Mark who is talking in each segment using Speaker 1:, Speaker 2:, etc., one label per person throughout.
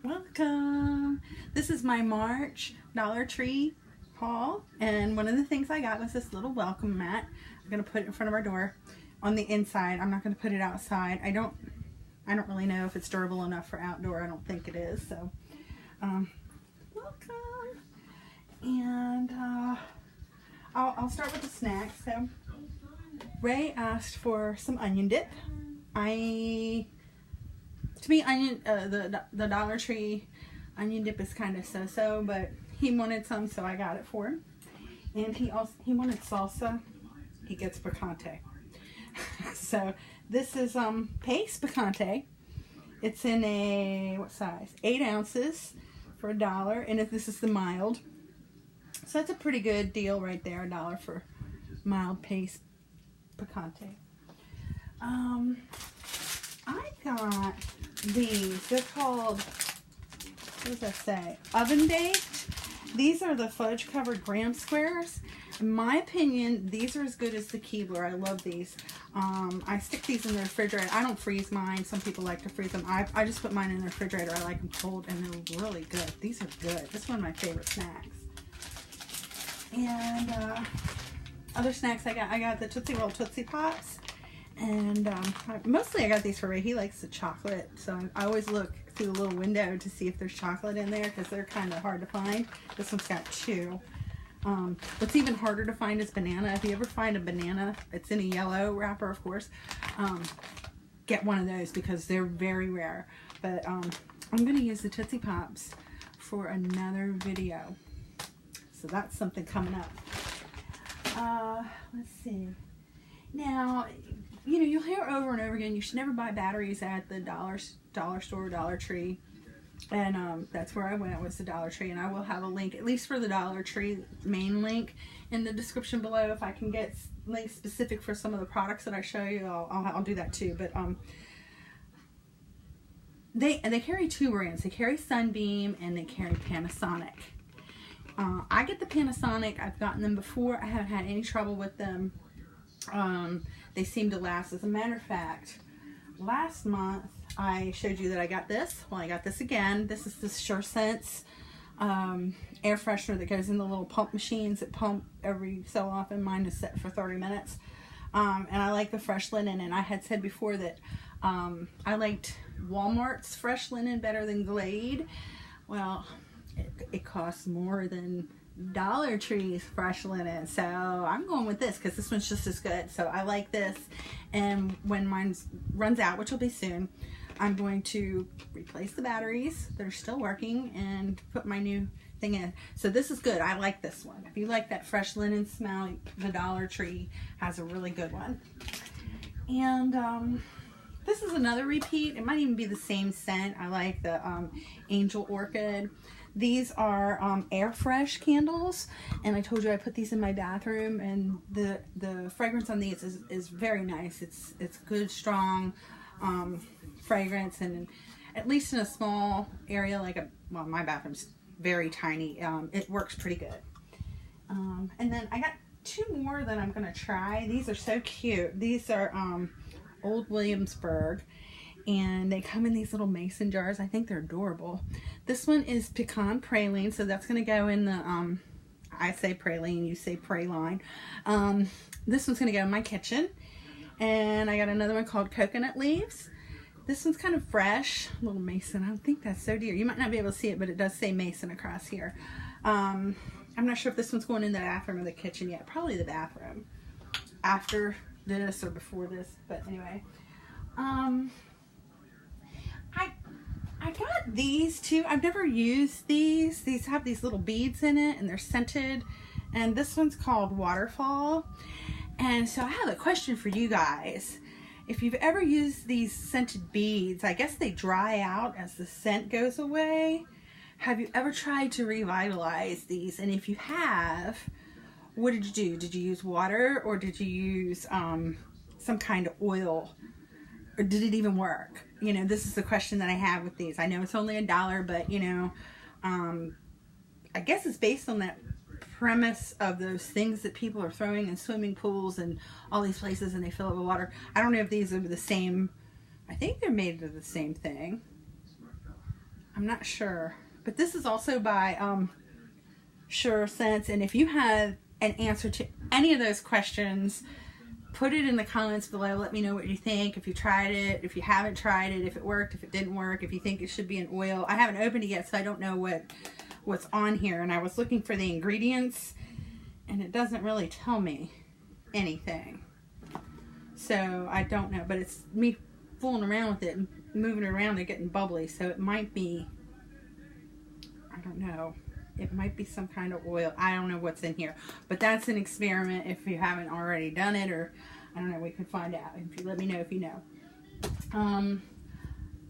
Speaker 1: Welcome. This is my March Dollar Tree haul, and one of the things I got was this little welcome mat. I'm gonna put it in front of our door on the inside. I'm not gonna put it outside. I don't really know if it's durable enough for outdoor. I don't think it is. So welcome. And I'll start with the snacks. So Ray asked for some onion dip. To me, onion, the Dollar Tree onion dip is kind of so-so, but he wanted some, so I got it for him. And he wanted salsa. He gets picante. So this is paste picante. It's in a, what size? 8 ounces for $1, and this is the mild. So that's a pretty good deal right there, $1 for mild paste picante. I got these. They're called, what does that say? Oven baked. These are the fudge covered Grande Squares. In my opinion, these are as good as the Keebler. I love these. I stick these in the refrigerator. I don't freeze mine. Some people like to freeze them. I just put mine in the refrigerator. I like them cold, and they're really good. These are good. This is one of my favorite snacks. And other snacks I got the Tootsie Roll Tootsie Pops. And mostly I got these for Ray. He likes the chocolate, so I always look through the little window to see if there's chocolate in there, because they're kind of hard to find. This one's got 2. What's even harder to find is banana. If you ever find a banana, it's in a yellow wrapper, of course, get one of those because they're very rare. But I'm going to use the Tootsie Pops for another video. So that's something coming up. Let's see. Now, you know, you'll hear over and over again, you should never buy batteries at the dollar store, Dollar Tree. And that's where I went, was the Dollar Tree. And I will have a link, at least for the Dollar Tree main link, in the description below. If I can get links specific for some of the products that I show you, I'll do that too. But they carry 2 brands. They carry Sunbeam and they carry Panasonic. I get the Panasonic. I've gotten them before. I haven't had any trouble with them. They seem to last. As a matter of fact, last month I showed you that I got this. Well, I got this again. This is the SureSense air freshener that goes in the little pump machines that pump every so often. Mine is set for 30 minutes. And I like the fresh linen. And I had said before that I liked Walmart's fresh linen better than Glade. Well, it costs more than Dollar Tree's fresh linen, so I'm going with this because this one's just as good. So I like this, and when mine runs out, which will be soon, I'm going to replace the batteries that are still working and put my new thing in. So this is good. I like this one. If you like that fresh linen smell, the Dollar Tree has a really good one. And this is another repeat. It might even be the same scent. I like the Angel Orchid. These are air fresh candles, and I told you I put these in my bathroom, and the fragrance on these is very nice. It's good, strong fragrance, and at least in a small area like well, my bathroom's very tiny, it works pretty good. And then I got 2 more that I'm gonna try. These are so cute. These are Old Williamsburg, and they come in these little mason jars. I think they're adorable. This one is pecan praline, so that's going to go in the, I say praline, you say praline. This one's going to go in my kitchen. And I got another one called coconut leaves. This one's kind of fresh, a little mason. I don't think that's so dear. You might not be able to see it, but it does say mason across here. I'm not sure if this one's going in the bathroom or the kitchen yet. Probably the bathroom. After this or before this, but anyway. I got these too. I've never used these. These have these little beads in it, and they're scented. And this one's called Waterfall. And so I have a question for you guys. If you've ever used these scented beads, I guess they dry out as the scent goes away. Have you ever tried to revitalize these? And if you have, what did you do? Did you use water, or did you use some kind of oil? Or did it even work? You know, this is the question that I have with these. I know it's only $1, but you know, I guess it's based on that premise of those things that people are throwing in swimming pools and all these places, and they fill it with water. I don't know if these are the same. I think they're made of the same thing. I'm not sure. But this is also by Sure Sense. And if you have an answer to any of those questions, put it in the comments below. Let me know what you think. If you tried it, if you haven't tried it, if it worked, if it didn't work, if you think it should be an oil. I haven't opened it yet, so I don't know what's on here. And I was looking for the ingredients, and it doesn't really tell me anything. So I don't know, but it's me fooling around with it and moving it around and getting bubbly. So it might be, I don't know. It might be some kind of oil. I don't know what's in here. But that's an experiment if you haven't already done it, or I don't know, we can find out. If you let me know if you know.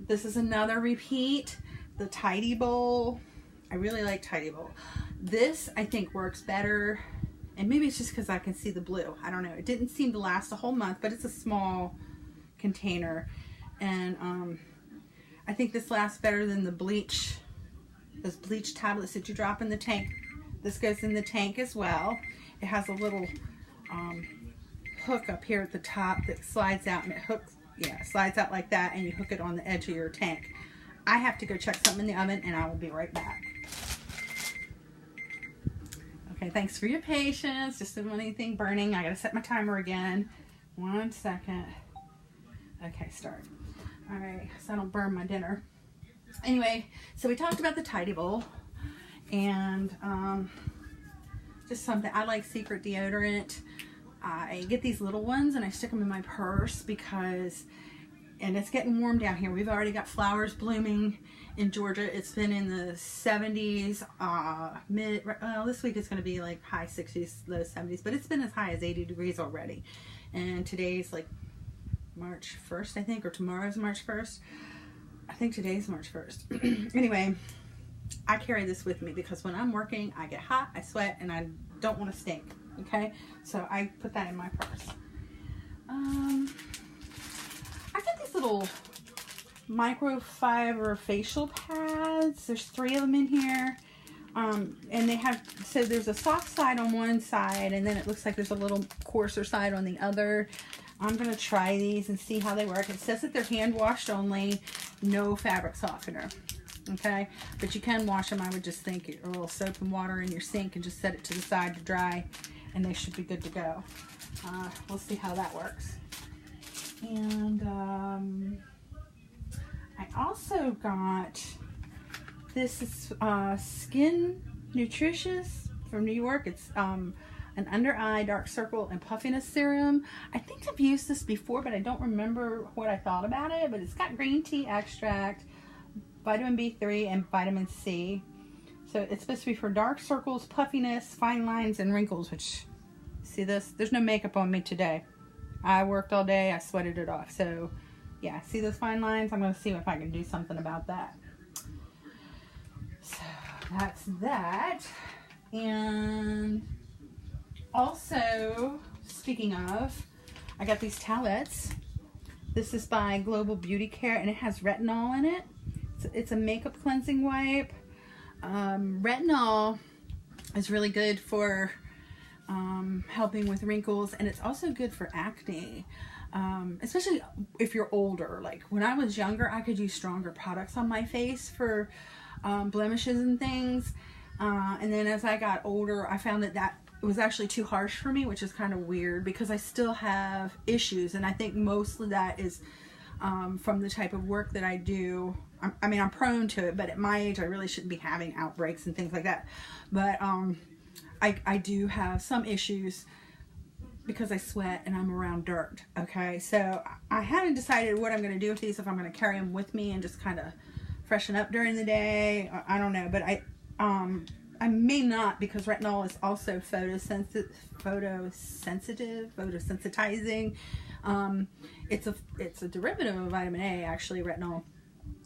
Speaker 1: This is another repeat. The Tidy Bowl. I really like Tidy Bowl. This, I think, works better. And maybe it's just because I can see the blue. I don't know. It didn't seem to last a whole month, but it's a small container. And I think this lasts better than the bleach. Those bleach tablets that you drop in the tank. This goes in the tank as well. It has a little hook up here at the top that slides out, and it hooks, yeah, slides out like that, and you hook it on the edge of your tank. I have to go check something in the oven, and I will be right back. Okay, thanks for your patience. Just didn't want anything burning. I gotta set my timer again. 1 second. Okay, start. All right, so I don't burn my dinner. Anyway, so we talked about the Tidy Bowl, and just something. I like Secret deodorant. I get these little ones and I stick them in my purse because, and it's getting warm down here. We've already got flowers blooming in Georgia. It's been in the 70s, well, this week it's going to be like high 60s, low 70s, but it's been as high as 80 degrees already. And today's like March 1st, I think, or tomorrow's March 1st. I think today's March 1st. Anyway, I carry this with me because when I'm working, I get hot, I sweat, and I don't want to stink. Okay, so I put that in my purse. I got these little microfiber facial pads. There's 3 of them in here. And they have, so there's a soft side on one side, and then it looks like there's a little coarser side on the other. I'm going to try these and see how they work. It says that they're hand washed only, no fabric softener. Okay, but you can wash them. I would just think a little soap and water in your sink and just set it to the side to dry, and they should be good to go. We'll see how that works. And I also got, this is Skin Nutritious from New York. It's an under eye dark circle and puffiness serum. I think I've used this before, but I don't remember what I thought about it. But it's got green tea extract, vitamin B3, and vitamin C. So it's supposed to be for dark circles, puffiness, fine lines, and wrinkles, which, see this? There's no makeup on me today. I worked all day, I sweated it off. So yeah, see those fine lines? I'm going to see if I can do something about that. So that's that. And also, speaking of, I got these towelettes. This is by Global Beauty Care, and it has retinol in it. It's a makeup cleansing wipe. Retinol is really good for helping with wrinkles, and it's also good for acne, especially if you're older. Like when I was younger, I could use stronger products on my face for blemishes and things, and then as I got older, I found that it was actually too harsh for me, which is kind of weird because I still have issues, and I think most of that is from the type of work that I do. I mean, I'm prone to it, but at my age, I really shouldn't be having outbreaks and things like that. But I do have some issues because I sweat and I'm around dirt. Okay, so I haven't decided what I'm going to do with these, if I'm going to carry them with me and just kind of freshen up during the day. I don't know, but I may not, because retinol is also photosensitizing. It's a derivative of vitamin A, actually, retinol.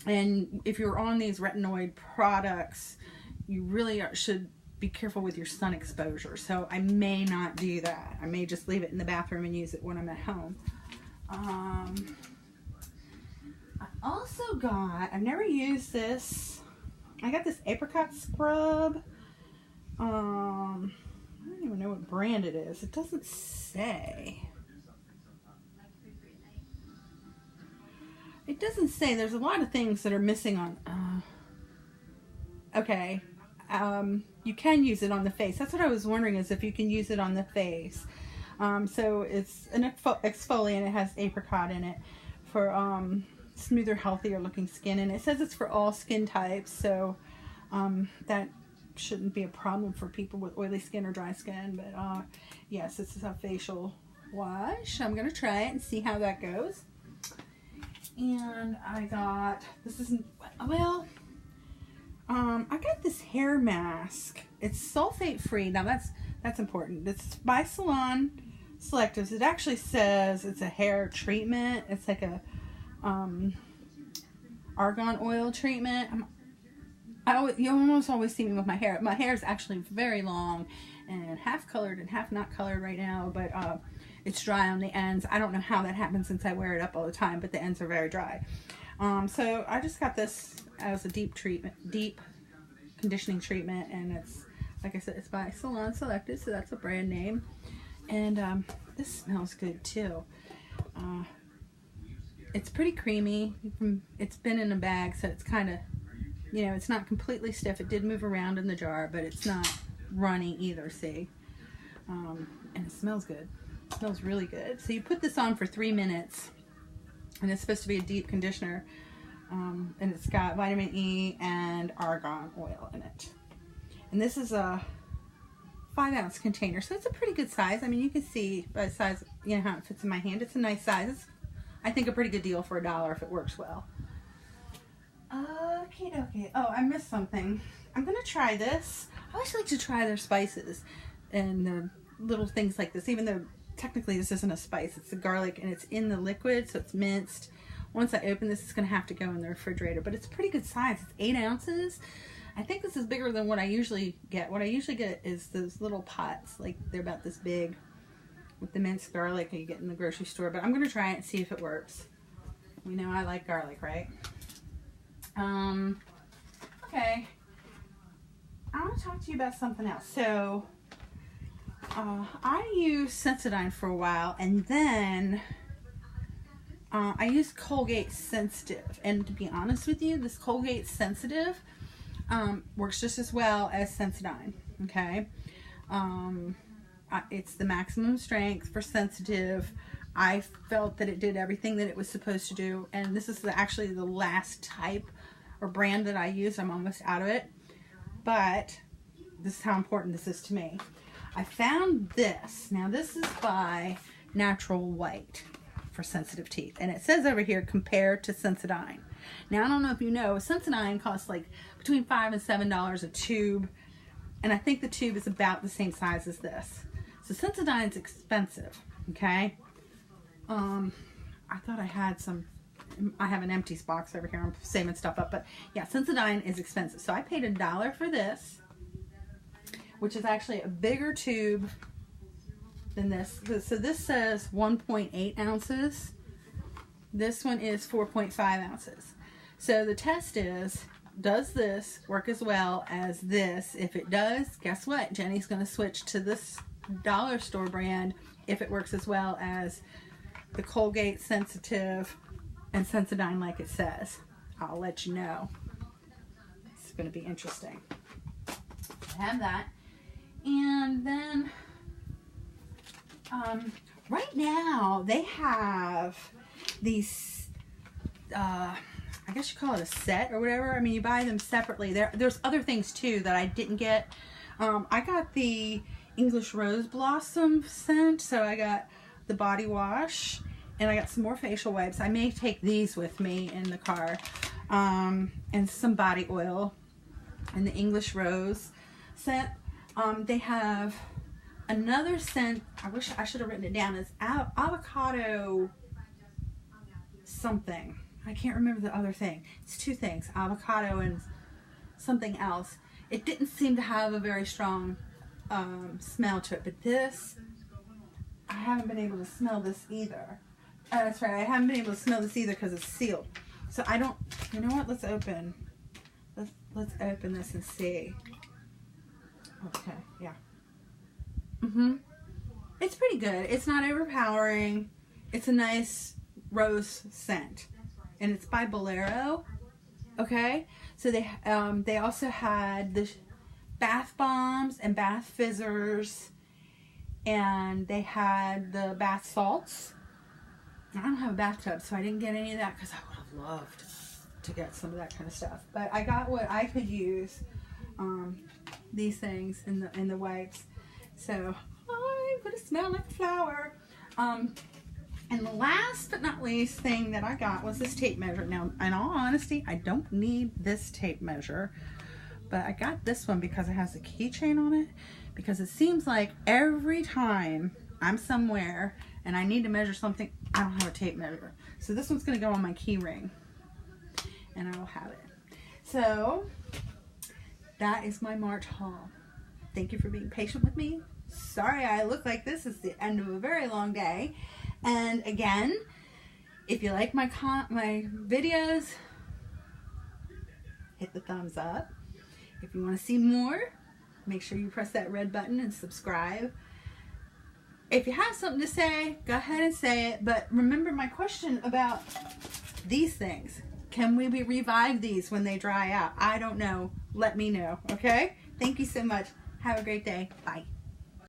Speaker 1: And if you're on these retinoid products, you really should be careful with your sun exposure. So I may not do that. I may just leave it in the bathroom and use it when I'm at home. I also got, I've never used this, I got this apricot scrub. I don't even know what brand it is. It doesn't say. It doesn't say. There's a lot of things that are missing on. Okay. You can use it on the face. That's what I was wondering, is if you can use it on the face. So it's an exfoliant. It has apricot in it for smoother, healthier looking skin. And it says it's for all skin types. So that shouldn't be a problem for people with oily skin or dry skin. But yes, this is a facial wash. I'm going to try it and see how that goes. And I got, this isn't, well, I got this hair mask. It's sulfate free. Now that's important. It's by Salon Selectives. It actually says it's a hair treatment. It's like a argan oil treatment. You almost always see me with my hair. My hair is actually very long and half colored and half not colored right now, but it's dry on the ends. I don't know how that happens since I wear it up all the time, but the ends are very dry. So I just got this as a deep conditioning treatment, and it's, like I said, it's by Salon Selected, so that's a brand name. And this smells good too. It's pretty creamy. It's been in a bag, so it's kind of, you know, it's not completely stiff. It did move around in the jar, but it's not runny either, see? And it smells good. It smells really good. So you put this on for 3 minutes, and it's supposed to be a deep conditioner. And it's got vitamin E and argan oil in it. And this is a 5-ounce container, so it's a pretty good size. I mean, you can see by the size, you know, how it fits in my hand. It's a nice size. It's, I think, a pretty good deal for $1 if it works well. Okay, okay. Oh, I missed something. I'm gonna try this. I always like to try their spices and the little things like this, even though technically this isn't a spice. It's the garlic, and it's in the liquid, so it's minced. Once I open this, it's going to have to go in the refrigerator, but it's a pretty good size. It's 8 ounces. I think this is bigger than what I usually get. What I usually get is those little pots, like they're about this big, with the minced garlic you get in the grocery store, but I'm going to try it and see if it works. We know I like garlic, right? Okay. I want to talk to you about something else. So, I used Sensodyne for a while, and then I used Colgate Sensitive, and to be honest with you, this Colgate Sensitive works just as well as Sensodyne, okay? It's the maximum strength for sensitive. I felt that it did everything that it was supposed to do, and this is actually the last type or brand that I use. I'm almost out of it, but this is how important this is to me. I found this. Now, this is by Natural White for sensitive teeth, and it says over here, compared to Sensodyne. Now, I don't know if you know, Sensodyne costs like between $5 and $7 a tube, and I think the tube is about the same size as this. So Sensodyne's expensive, okay? I thought I had some, I have an empties box over here. I'm saving stuff up, but yeah, Sensodyne is expensive. So I paid $1 for this, which is actually a bigger tube than this. So this says 1.8 ounces. This one is 4.5 ounces. So the test is, does this work as well as this? If it does, guess what? Jenny's going to switch to this dollar store brand if it works as well as the Colgate Sensitive and Sensodyne like it says. I'll let you know. It's going to be interesting. I have that. And then right now they have these I guess you call it a set or whatever. I mean, you buy them separately. There's other things too that I didn't get. I got the English Rose Blossom scent, so I got the body wash, and I got some more facial wipes. I may take these with me in the car, and some body oil, and the English Rose scent. They have another scent. I wish I should have written it down. It's avocado something. I can't remember the other thing. It's two things, avocado and something else. It didn't seem to have a very strong smell to it, but this, I haven't been able to smell this either. That's right, I haven't been able to smell this either because it's sealed. So I don't, you know what, let's open this and see. Okay, yeah. It's pretty good. It's not overpowering. It's a nice rose scent. And it's by Bolero. Okay, so they also had the bath bombs and bath fizzers, and they had the bath salts. I don't have a bathtub, so I didn't get any of that because I would have loved to get some of that kind of stuff. But I got what I could use, these things in the wipes. So I'm gonna smell like a flower. And the last but not least thing that I got was this tape measure. Now, in all honesty, I don't need this tape measure, but I got this one because it has a keychain on it, because it seems like every time I'm somewhere and I need to measure something, I don't have a tape measure. So this one's gonna go on my key ring, and I will have it. So that is my March haul. Thank you for being patient with me. Sorry I look like this. It's the end of a very long day. And again, if you like my videos, hit the thumbs up. If you want to see more, make sure you press that red button and subscribe. If you have something to say, go ahead and say it. But remember my question about these things. Can we revive these when they dry out? I don't know. Let me know, okay? Thank you so much. Have a great day. Bye.